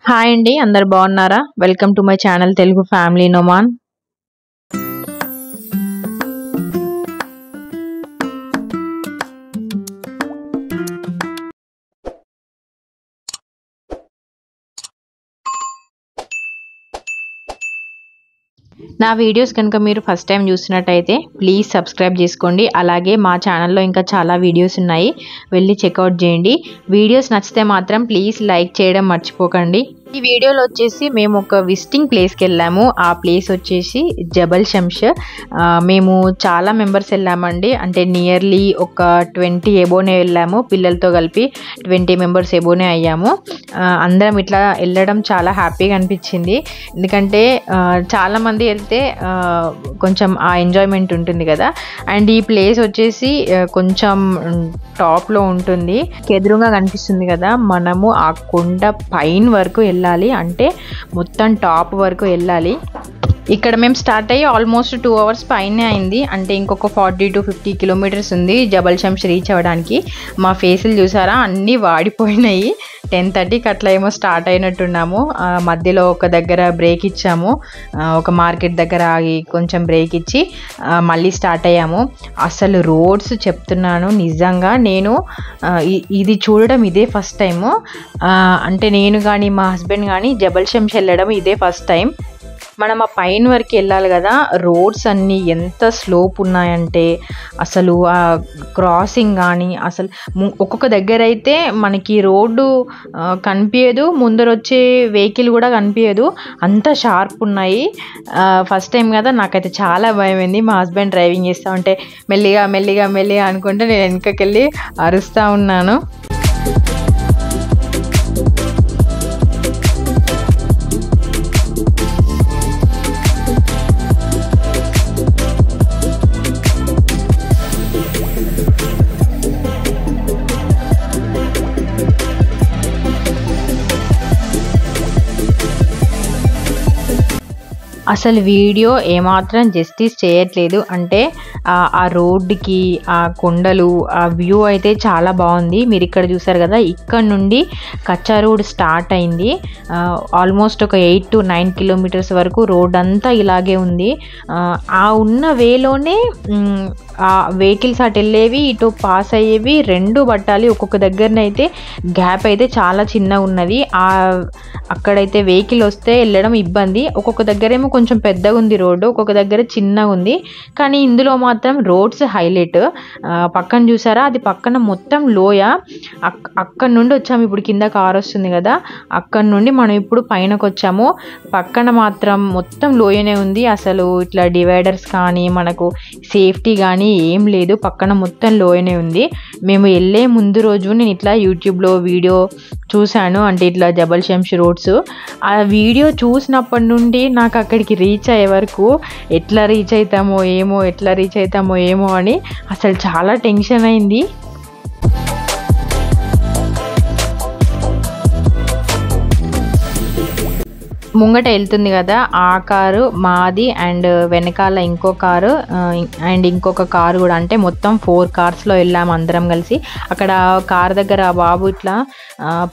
Hi అండి, అందరు బాగున్నారా? Welcome to my channel Telugu family Noman. నా వీడియోస్ కనుక మీరు ఫస్ట్ టైం చూసినట్టయితే ప్లీజ్ సబ్స్క్రైబ్ చేసుకోండి. అలాగే మా ఛానల్లో ఇంకా చాలా వీడియోస్ ఉన్నాయి, వెళ్ళి చెక్అవుట్ చేయండి. వీడియోస్ నచ్చితే మాత్రం ప్లీజ్ లైక్ చేయడం మర్చిపోకండి. ఈ వీడియోలో వచ్చేసి మేము ఒక విజిటింగ్ ప్లేస్కి వెళ్ళాము. ఆ ప్లేస్ వచ్చేసి జబల్ శంష్. మేము చాలా మెంబర్స్ వెళ్ళామండి, అంటే నియర్లీ ఒక 20 ఎబోనే వెళ్ళాము. పిల్లలతో కలిపి 20 మెంబర్స్ ఎబోనే అయ్యాము. అందరం ఇట్లా వెళ్ళడం చాలా హ్యాపీగా అనిపించింది. ఎందుకంటే చాలామంది వెళ్తే కొంచెం ఆ ఎంజాయ్మెంట్ ఉంటుంది కదా. అండ్ ఈ ప్లేస్ వచ్చేసి కొంచెం టాప్లో ఉంటుంది, ఎదురుగా కనిపిస్తుంది కదా. మనము ఆ కొండ పైన వరకు వెళ్ళాలి, అంటే మొత్తం టాప్ వరకు వెళ్ళాలి. ఇక్కడ మేము స్టార్ట్ అయ్యి ఆల్మోస్ట్ 2 అవర్స్ పైనే అయింది, అంటే ఇంకొక 40 to 50 కిలోమీటర్స్ ఉంది జబల్ శంష్ రీచ్ అవ్వడానికి. మా ఫేసులు చూసారా, అన్నీ వాడిపోయినాయి. 10:30కి అట్లా ఏమో స్టార్ట్ అయినట్టున్నాము. మధ్యలో ఒక దగ్గర బ్రేక్ ఇచ్చాము, ఒక మార్కెట్ దగ్గర ఆగి కొంచెం బ్రేక్ ఇచ్చి మళ్ళీ స్టార్ట్ అయ్యాము. అసలు రోడ్స్ చెప్తున్నాను నిజంగా, నేను ఇది చూడడం ఇదే ఫస్ట్ టైము. అంటే నేను కానీ మా హస్బెండ్ కానీ జబల్ శంష్ వెళ్ళడం ఇదే ఫస్ట్ టైం. మనం ఆ పైన వరకు వెళ్ళాలి కదా. రోడ్స్ అన్నీ ఎంత స్లోప్ ఉన్నాయంటే అసలు ఆ క్రాసింగ్ కానీ అసలు ఒక్కొక్క దగ్గర అయితే మనకి రోడ్డు కనిపించదు, ముందర వచ్చే వెహికల్ కూడా కనిపించదు, అంత షార్ప్ ఉన్నాయి. ఫస్ట్ టైం కదా, నాకైతే చాలా భయమైంది. మా హస్బెండ్ డ్రైవింగ్ చేస్తూ ఉంటే మెల్లిగా మెల్లిగా మెల్లిగా అనుకుంటే నేను వెనకకెళ్ళి అరుస్తూ ఉన్నాను. అసలు వీడియో ఏమాత్రం జస్టిస్ చేయట్లేదు. అంటే ఆ రోడ్డుకి, ఆ కొండలు, ఆ వ్యూ అయితే చాలా బాగుంది. మీరు ఇక్కడ చూసారు కదా, ఇక్కడ నుండి కచ్చా రోడ్ స్టార్ట్ అయింది. ఆల్మోస్ట్ ఒక 8 to 9 కిలోమీటర్స్ వరకు రోడ్ అంతా ఇలాగే ఉంది. ఆ ఉన్న వేలోనే ఆ వెహికల్స్ అటు వెళ్ళేవి, ఇటు పాస్ అయ్యేవి, రెండు పట్టాలి. ఒక్కొక్క దగ్గరనైతే గ్యాప్ అయితే చాలా చిన్నగా ఉన్నది. అక్కడైతే వెహికల్ వస్తే వెళ్ళడం ఇబ్బంది. ఒక్కొక్క దగ్గర ఏమో కొంచెం పెద్దగా ఉంది రోడ్డు, ఒక్కొక్క దగ్గర చిన్నగా ఉంది. కానీ ఇందులో మాత్రం రోడ్స్ హైలైట్. పక్కన చూసారా, అది పక్కన మొత్తం లోయ. అక్కడ నుండి వచ్చాము, ఇప్పుడు కింద కార్ వస్తుంది కదా, అక్కడ నుండి మనం ఇప్పుడు పైనకు వచ్చాము. పక్కన మాత్రం మొత్తం లోయనే ఉంది. అసలు ఇట్లా డివైడర్స్ కానీ మనకు సేఫ్టీ కానీ ఏం లేదు, పక్కన మొత్తం లోయనే ఉంది. మేము వెళ్ళే ముందు రోజు నేను ఇట్లా యూట్యూబ్లో వీడియో చూశాను, అంటే ఇట్లా జబల్ శంష్ రోడ్స్. ఆ వీడియో చూసినప్పటి నుండి నాకు అక్కడికి రీచ్ అయ్యే వరకు ఎట్లా రీచ్ అవుతామో ఏమో అని అసలు చాలా టెన్షన్ అయింది. ముంగట వెళ్తుంది కదా ఆ కారు మాది, అండ్ వెనకాల ఇంకో కారు, అండ్ ఇంకొక కారు కూడా, అంటే మొత్తం 4 కార్స్లో వెళ్ళాము అందరం కలిసి. అక్కడ కార్ దగ్గర బాబు ఇట్లా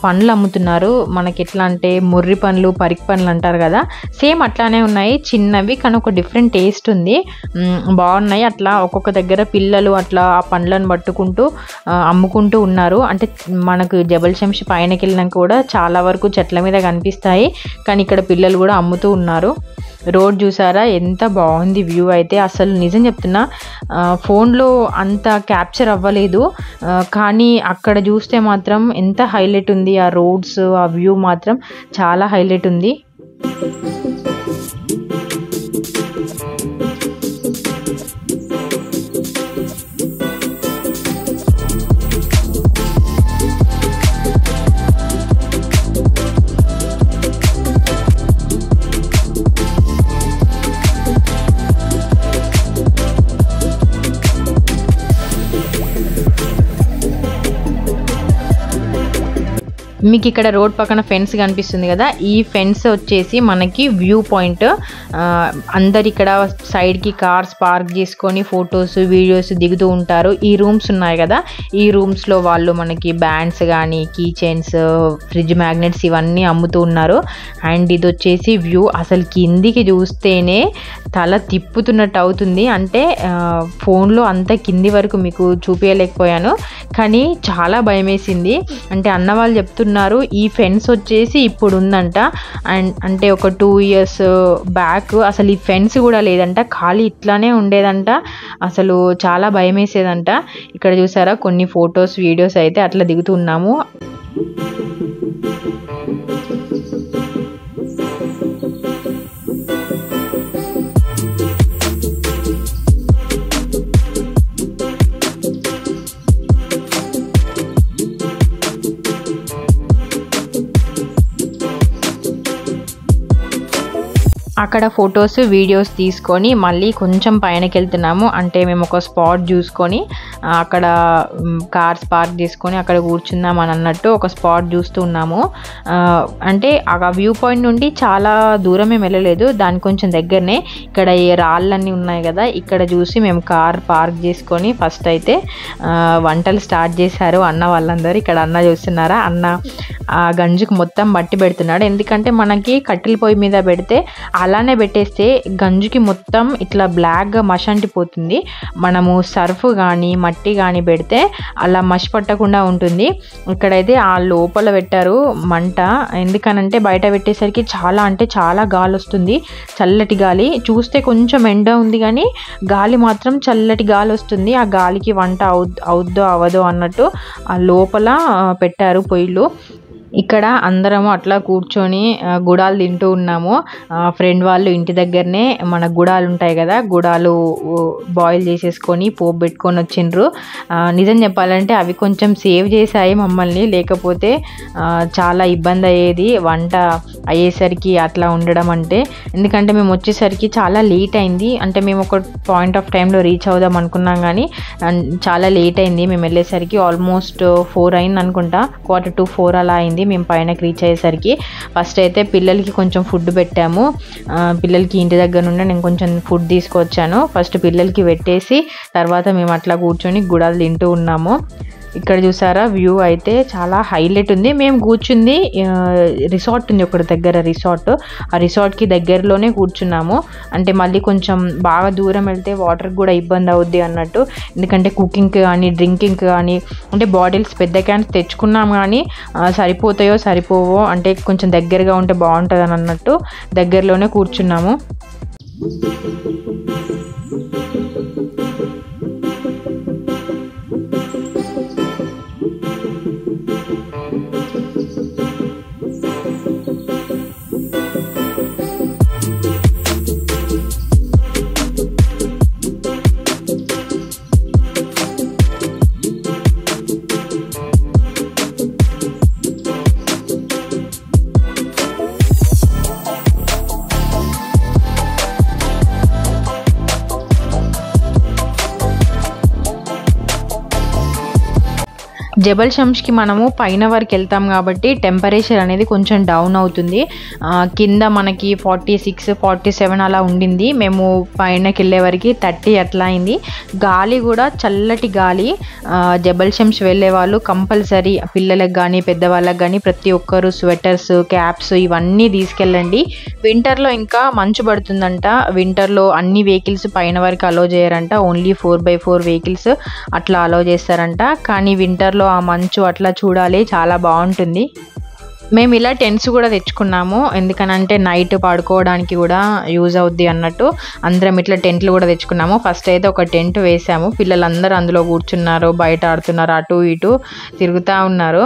పండ్లు అమ్ముతున్నారు. మనకి ఎట్లా అంటే ముర్రి పండ్లు, పరికి పండ్లు అంటారు కదా, సేమ్ అట్లానే ఉన్నాయి, చిన్నవి కానీ ఒక డిఫరెంట్ టేస్ట్ ఉంది, బాగున్నాయి. అట్లా ఒక్కొక్క దగ్గర పిల్లలు అట్లా ఆ పండ్లను పట్టుకుంటూ అమ్ముకుంటూ ఉన్నారు. అంటే మనకు జబల్ శంష్ పైనకి వెళ్ళినాక కూడా చాలా వరకు చెట్ల మీద కనిపిస్తాయి, కానీ ఇక్కడ పిల్లలు కూడా అమ్ముతూ ఉన్నారు. రోడ్ చూసారా ఎంత బాగుంది వ్యూ అయితే. అసలు నిజం చెప్తున్నా, ఫోన్లో అంత క్యాప్చర్ అవ్వలేదు, కానీ అక్కడ చూస్తే మాత్రం ఎంత హైలైట్ ఉంది. ఆ రోడ్స్, ఆ వ్యూ మాత్రం చాలా హైలైట్ ఉంది. మీకు ఇక్కడ రోడ్ పక్కన ఫెన్స్ కనిపిస్తుంది కదా, ఈ ఫెన్స్ వచ్చేసి మనకి వ్యూ పాయింట్. అందరు ఇక్కడ సైడ్కి కార్స్ పార్క్ చేసుకొని ఫొటోస్ వీడియోస్ దిగుతూ ఉంటారు. ఈ రూమ్స్ ఉన్నాయి కదా, ఈ రూమ్స్లో వాళ్ళు మనకి బ్యాండ్స్ కానీ కీ చైన్స్ ఫ్రిడ్జ్ మ్యాగ్నెట్స్ ఇవన్నీ అమ్ముతూ ఉన్నారు. అండ్ ఇది వచ్చేసి వ్యూ అసలు కిందికి చూస్తేనే తల తిప్పుతున్నట్టు అవుతుంది. అంటే ఫోన్లో అంత కింది వరకు మీకు చూపించలేకపోయాను, కానీ చాలా భయం వేసింది. అంటే అన్న వాళ్ళు చెప్తున్నారు ఈ ఫెన్స్ వచ్చేసి ఇప్పుడు ఉందంట, అండ్ అంటే ఒక 2 years బ్యాక్ అసలు ఈ ఫెన్స్ కూడా లేదంట, ఖాళీ ఇట్లానే ఉండేదంట. అసలు చాలా భయం వేసేదంట. ఇక్కడ చూసారా కొన్ని ఫొటోస్ వీడియోస్ అయితే అట్లా దిగుతున్నాము. అక్కడ ఫొటోస్ వీడియోస్ తీసుకొని మళ్ళీ కొంచెం పైనకి వెళ్తున్నాము. అంటే మేము ఒక స్పాట్ చూసుకొని అక్కడ కార్స్ పార్క్ చేసుకొని అక్కడ కూర్చుందాం అని అన్నట్టు ఒక స్పాట్ చూస్తూ ఉన్నాము. అంటే ఆ వ్యూ పాయింట్ నుండి చాలా దూరమే వెళ్ళలేదు, దానికి కొంచెం దగ్గరనే. ఇక్కడ ఈ రాళ్ళన్నీ ఉన్నాయి కదా, ఇక్కడ చూసి మేము కార్ పార్క్ చేసుకొని ఫస్ట్ అయితే వంటలు స్టార్ట్ చేశారు అన్న వాళ్ళందరూ. ఇక్కడ అన్న చూస్తున్నారా, అన్న ఆ గంజుకు మొత్తం మట్టి పెడుతున్నాడు. ఎందుకంటే మనకి కట్టెల పొయ్యి మీద పెడితే అలానే పెట్టేస్తే గంజుకి మొత్తం ఇట్లా బ్లాక్గా మషి అంటిపోతుంది. మనము సర్ఫ్ కానీ మట్టి కానీ పెడితే అలా మషి పట్టకుండా ఉంటుంది. ఇక్కడైతే ఆ లోపల పెట్టారు మంట. ఎందుకనంటే బయట పెట్టేసరికి చాలా అంటే చాలా గాలి వస్తుంది, చల్లటి గాలి. చూస్తే కొంచెం ఎండ ఉంది కానీ గాలి మాత్రం చల్లటి గాలి వస్తుంది. ఆ గాలికి వంట అవుద్దో అవదో అన్నట్టు ఆ లోపల పెట్టారు పొయ్యిలు. ఇక్కడ అందరము అట్లా కూర్చొని గుడాలు తింటూ ఉన్నాము. ఫ్రెండ్ వాళ్ళు ఇంటి దగ్గరనే మన గుడాలు ఉంటాయి కదా, గుడాలు బాయిల్ చేసేసుకొని పోపు పెట్టుకొని వచ్చిండ్రు. నిజం చెప్పాలంటే అవి కొంచెం సేవ్ చేశాయి మమ్మల్ని, లేకపోతే చాలా ఇబ్బంది అయ్యేది వంట అయ్యేసరికి అట్లా ఉండడం. అంటే ఎందుకంటే మేము వచ్చేసరికి చాలా లేట్ అయింది. అంటే మేము ఒక పాయింట్ ఆఫ్ టైంలో రీచ్ అవుదాం అనుకున్నాం కానీ చాలా లేట్ అయింది. మేము వెళ్ళేసరికి ఆల్మోస్ట్ 4 అయింది అనుకుంటా, 3:45 అలా అయింది మేము పైనకి రీచ్ అయ్యేసరికి. ఫస్ట్ అయితే పిల్లలకి కొంచెం ఫుడ్ పెట్టాము. పిల్లలకి ఇంటి దగ్గర నుండి నేను కొంచెం ఫుడ్ తీసుకొచ్చాను. ఫస్ట్ పిల్లలకి పెట్టేసి తర్వాత మేము అట్లా కూర్చొని గుడాలు తింటూ ఉన్నాము. ఇక్కడ చూసారా వ్యూ అయితే చాలా హైలైట్ ఉంది. మేము కూర్చుంది రిసార్ట్ ఉంది ఒకటి దగ్గర, ఆ రిసార్ట్కి దగ్గరలోనే కూర్చున్నాము. అంటే మళ్ళీ కొంచెం బాగా దూరం వెళ్తే వాటర్కి కూడా ఇబ్బంది అవుద్ది అన్నట్టు. ఎందుకంటే కుకింగ్కి కానీ డ్రింకింగ్కి కానీ అంటే బాటిల్స్ పెద్ద క్యాన్స్ తెచ్చుకున్నాం కానీ సరిపోతాయో సరిపోవో, అంటే కొంచెం దగ్గరగా ఉంటే బాగుంటుంది అని అన్నట్టు దగ్గరలోనే కూర్చున్నాము. జబల్ షమ్స్కి మనము పైన వరకు వెళ్తాం కాబట్టి టెంపరేచర్ అనేది కొంచెం డౌన్ అవుతుంది. కింద మనకి 46, 47 అలా ఉండింది. మేము పైనకి వెళ్ళే వరకు 30 అట్లా అయింది. గాలి కూడా చల్లటి గాలి. జబల్ షమ్స్ వెళ్ళే వాళ్ళు కంపల్సరీ పిల్లలకు కానీ పెద్దవాళ్ళకి కానీ ప్రతి ఒక్కరు స్వెటర్స్, క్యాప్స్ ఇవన్నీ తీసుకెళ్ళండి. వింటర్లో ఇంకా మంచు పడుతుందంట. వింటర్లో అన్ని వెహికల్స్ పైన వరకు అలో చేయరంట, ఓన్లీ 4x4 వెహికల్స్ అట్లా అలో చేస్తారంట. కానీ వింటర్లో ఆ మంచు అట్లా చూడాలి, చాలా బాగుంటుంది. మేము ఇలా టెంట్స్ కూడా తెచ్చుకున్నాము, ఎందుకనంటే నైట్ పడుకోవడానికి కూడా యూజ్ అవుద్ది అన్నట్టు అందరం ఇట్లా టెంట్లు కూడా తెచ్చుకున్నాము. ఫస్ట్ అయితే ఒక టెంట్ వేసాము, పిల్లలందరూ అందులో కూర్చున్నారు, బయట ఆడుతున్నారు, అటు ఇటు తిరుగుతూ ఉన్నారు.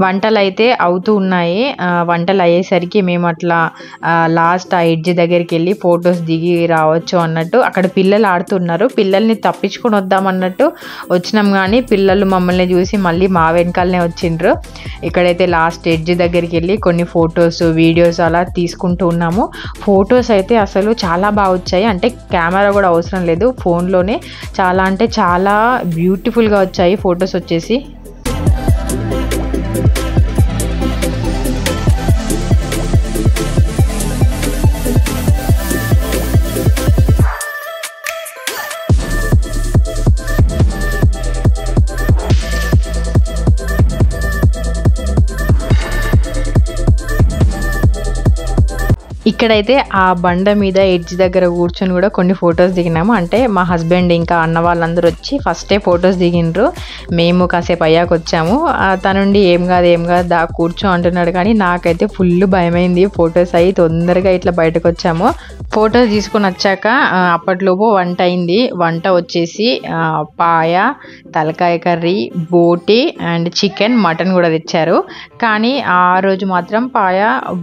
వంటలు అయితే అవుతూ ఉన్నాయి. వంటలు అయ్యేసరికి మేము అట్లా లాస్ట్ ఆ ఎడ్జ్ దగ్గరికి వెళ్ళి ఫొటోస్ దిగి రావచ్చు అన్నట్టు. అక్కడ పిల్లలు ఆడుతున్నారు, పిల్లల్ని తప్పించుకొని వద్దామన్నట్టు వచ్చినాం కానీ పిల్లలు మమ్మల్ని చూసి మళ్ళీ మా వెనకాలనే వచ్చిండ్రు. ఇక్కడైతే లాస్ట్ ఎడ్జ్ దగ్గరికి వెళ్ళి కొన్ని ఫొటోస్, వీడియోస్ అలా తీసుకుంటూ ఉన్నాము. ఫొటోస్ అయితే అసలు చాలా బాగా వచ్చాయి. అంటే కెమెరా కూడా అవసరం లేదు, ఫోన్లోనే చాలా అంటే చాలా బ్యూటిఫుల్గా వచ్చాయి ఫొటోస్ వచ్చేసి. ఇక్కడైతే ఆ బండ మీద ఎడ్జ్ దగ్గర కూర్చొని కూడా కొన్ని ఫొటోస్ దిగినాము. అంటే మా హస్బెండ్ ఇంకా అన్న వాళ్ళందరూ వచ్చి ఫస్టే ఫొటోస్ దిగిండ్రు. మేము కాసేపు అయ్యాక వచ్చాము. తనుండి ఏం కాదు దా కూర్చో అంటున్నాడు, కానీ నాకైతే ఫుల్ భయమైంది. ఫొటోస్ అయ్యి తొందరగా ఇట్లా బయటకు వచ్చాము. ఫొటోస్ తీసుకొని వచ్చాక అప్పట్లోపు వంట అయింది. వంట వచ్చేసి పాయ, తలకాయ కర్రీ, బోటి అండ్ చికెన్, మటన్ కూడా తెచ్చారు. కానీ ఆ రోజు మాత్రం పాయ,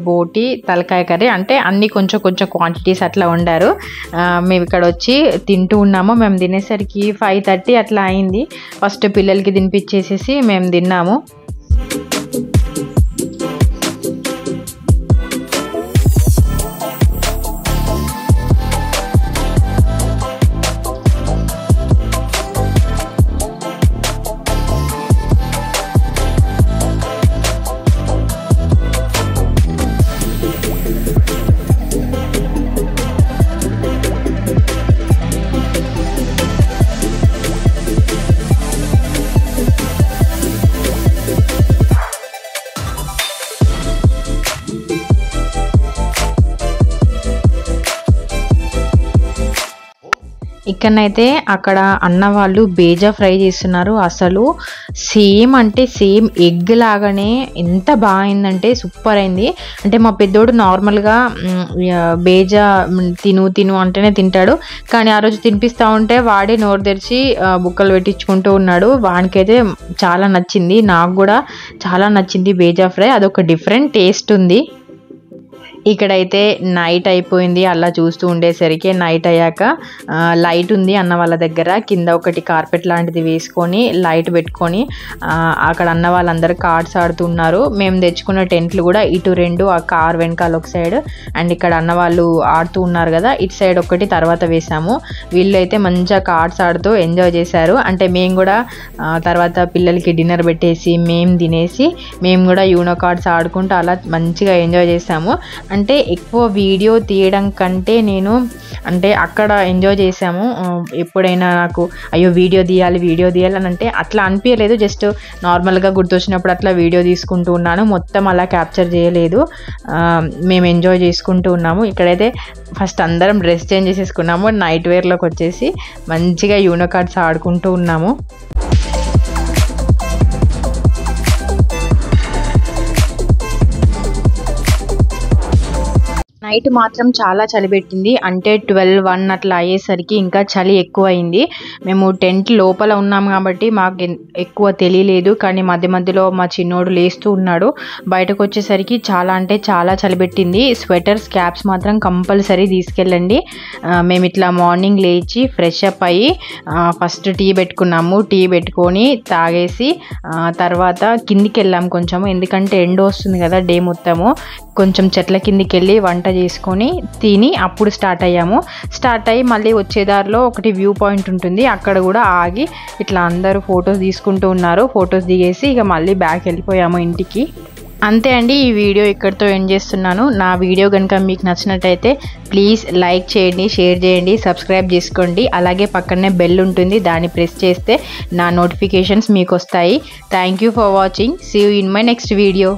బోటి, తలకాయ కర్రీ అంటే అన్నీ కొంచెం కొంచెం క్వాంటిటీస్ అట్లా వండారు. మేము ఇక్కడ వచ్చి తింటూ ఉన్నాము. మేము తినేసరికి 5:30 అట్లా అయింది. ఫస్ట్ పిల్లలకి తినిపించేసేసి మేము తిన్నాము. ఇక్కడనైతే అక్కడ అన్న వాళ్ళు బేజా ఫ్రై చేస్తున్నారు. అసలు సేమ్ అంటే సేమ్ ఎగ్ లాగానే ఎంత బాగుందంటే సూపర్ అయింది. అంటే మా పెద్దోడు నార్మల్గా బేజా తిను అంటేనే తింటాడు, కానీ ఆ రోజు తినిపిస్తూ ఉంటే వాడే నోరు తెరిచి బుక్కలు పెట్టించుకుంటూ ఉన్నాడు. వానికైతే చాలా నచ్చింది, నాకు కూడా చాలా నచ్చింది బేజా ఫ్రై. అదొక డిఫరెంట్ టేస్ట్ ఉంది. ఇక్కడైతే నైట్ అయిపోయింది. అలా చూస్తూ ఉండేసరికి నైట్ అయ్యాక లైట్ ఉంది అన్న వాళ్ళ దగ్గర. కింద ఒకటి కార్పెట్ లాంటిది వేసుకొని లైట్ పెట్టుకొని అక్కడ అన్న వాళ్ళందరూ కార్డ్స్ ఆడుతున్నారు. మేము తెచ్చుకున్న టెంట్లు కూడా ఇటు 2, ఆ కార్ వెనకాల ఒక సైడ్, అండ్ ఇక్కడ అన్న వాళ్ళు ఆడుతూ ఉన్నారు కదా ఇటు సైడ్ ఒకటి తర్వాత వేసాము. వీళ్ళు అయితే మంచిగా కార్డ్స్ ఆడుతూ ఎంజాయ్ చేశారు. అంటే మేము కూడా తర్వాత పిల్లలకి డిన్నర్ పెట్టేసి మేము తినేసి మేము కూడా యూనో కార్డ్స్ ఆడుకుంటూ అలా మంచిగా ఎంజాయ్ చేసాము. అంటే ఎక్కువ వీడియో తీయడం కంటే నేను అంటే అక్కడ ఎంజాయ్ చేసాము. ఎప్పుడైనా నాకు అయ్యో వీడియో తీయాలి అని అంటే అట్లా అనిపించలేదు. జస్ట్ నార్మల్గా గుర్తొచ్చినప్పుడు అట్లా వీడియో తీసుకుంటూ ఉన్నాను. మొత్తం అలా క్యాప్చర్ చేయలేదు. మేము ఎంజాయ్ చేసుకుంటూ ఉన్నాము. ఇక్కడైతే ఫస్ట్ అందరం డ్రెస్ చేంజ్ చేసేసుకున్నాము. నైట్ వేర్లోకి వచ్చేసి మంచిగా యూనో కార్డ్స్ ఆడుకుంటూ ఉన్నాము. నైట్ మాత్రం చాలా చలి పెట్టింది. అంటే 12-1 అట్లా అయ్యేసరికి ఇంకా చలి ఎక్కువ అయింది. మేము టెంట్ లోపల ఉన్నాం కాబట్టి మాకు ఎక్కువ తెలియలేదు, కానీ మధ్యలో మా చిన్నోడు లేస్తూ ఉన్నాడు. బయటకు వచ్చేసరికి చాలా అంటే చాలా చలి పెట్టింది. స్వెటర్స్, క్యాప్స్ మాత్రం కంపల్సరీ తీసుకెళ్ళండి. మేము ఇట్లా మార్నింగ్ లేచి ఫ్రెష్ అప్ అయ్యి ఫస్ట్ టీ పెట్టుకున్నాము. టీ పెట్టుకొని తాగేసి తర్వాత కిందికి వెళ్ళాము కొంచెము, ఎందుకంటే ఎండ వస్తుంది కదా డే మొత్తము. కొంచెం చెట్ల కిందికి వెళ్ళి వంట చేసుకొని తిని అప్పుడు స్టార్ట్ అయ్యి మళ్ళీ వచ్చేదారిలో ఒకటి వ్యూ పాయింట్ ఉంటుంది, అక్కడ కూడా ఆగి ఇట్లా అందరూ ఫొటోస్ తీసుకుంటూ ఉన్నారు. ఫొటోస్ దిగేసి ఇక మళ్ళీ బ్యాక్ వెళ్ళిపోయాము ఇంటికి. అంతే అండి, ఈ వీడియో ఇక్కడితో ఎండ్ చేస్తున్నాను. నా వీడియో కనుక మీకు నచ్చినట్టయితే ప్లీజ్ లైక్ చేయండి, షేర్ చేయండి, సబ్స్క్రైబ్ చేసుకోండి. అలాగే పక్కనే బెల్ ఉంటుంది, దాన్ని ప్రెస్ చేస్తే నా నోటిఫికేషన్స్ మీకు వస్తాయి. Thank you for watching. See you in my next video.